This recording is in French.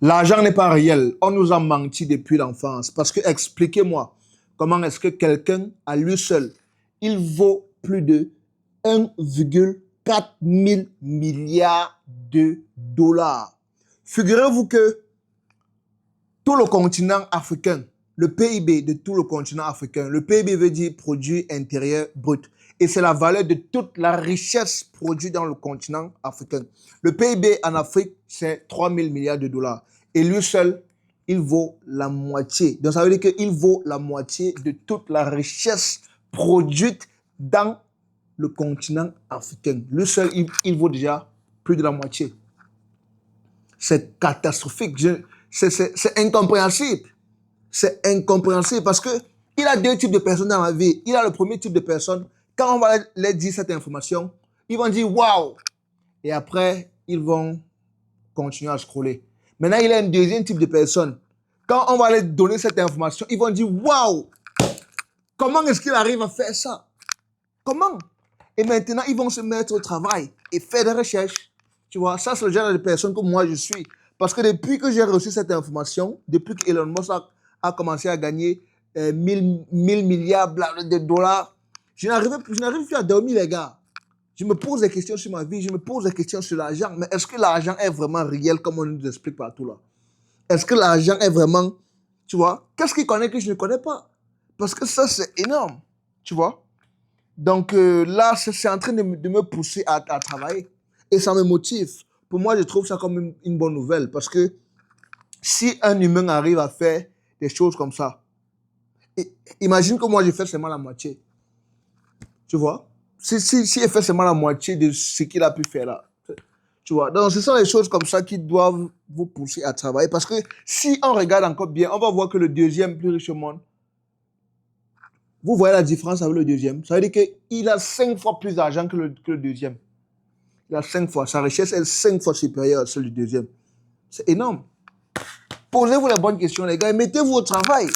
L'argent n'est pas réel. On nous a menti depuis l'enfance. Parce que expliquez-moi, comment est-ce que quelqu'un, à lui seul, il vaut plus de 1,4 000 milliards de dollars. Figurez-vous que tout le continent africain, le PIB de tout le continent africain, le PIB veut dire produit intérieur brut. Et c'est la valeur de toute la richesse produite dans le continent africain. Le PIB en Afrique, c'est 3 000 milliards de dollars. Et lui seul, il vaut la moitié. Donc ça veut dire qu'il vaut la moitié de toute la richesse produite dans le continent africain. Lui seul, il vaut déjà plus de la moitié. C'est catastrophique. C'est incompréhensible. C'est incompréhensible parce qu'il a deux types de personnes dans la vie. Il a le premier type de personnes. Quand on va leur dire cette information, ils vont dire waouh. Et après, ils vont continuer à scroller. Maintenant, il a un deuxième type de personnes. Quand on va leur donner cette information, ils vont dire waouh. Comment est-ce qu'il arrive à faire ça? Comment? Et maintenant, ils vont se mettre au travail et faire des recherches. Tu vois, ça, c'est le genre de personne que moi, je suis. Parce que depuis que j'ai reçu cette information, depuis qu'Elon Musk a commencé à gagner 1000 milliards de dollars, je n'arrive plus à dormir, les gars. Je me pose des questions sur ma vie, je me pose des questions sur l'argent. Mais est-ce que l'argent est vraiment réel comme on nous explique partout là? Est-ce que l'argent est vraiment, tu vois? Qu'est-ce qu'il connaît que je ne connais pas? Parce que ça, c'est énorme, tu vois? Donc là, c'est en train de me pousser à travailler. Et ça me motive. Pour moi, je trouve ça comme une bonne nouvelle. Parce que si un humain arrive à faire des choses comme ça, imagine que moi, je fais seulement la moitié. Tu vois? Si il fait seulement la moitié de ce qu'il a pu faire là. Tu vois? Donc, ce sont les choses comme ça qui doivent vous pousser à travailler. Parce que si on regarde encore bien, on va voir que le deuxième plus riche au monde, vous voyez la différence avec le deuxième. Ça veut dire qu'il a 5 fois plus d'argent que le deuxième. Il a 5 fois. Sa richesse est 5 fois supérieure à celle du deuxième. C'est énorme. Posez-vous les bonnes questions, les gars, et mettez-vous au travail.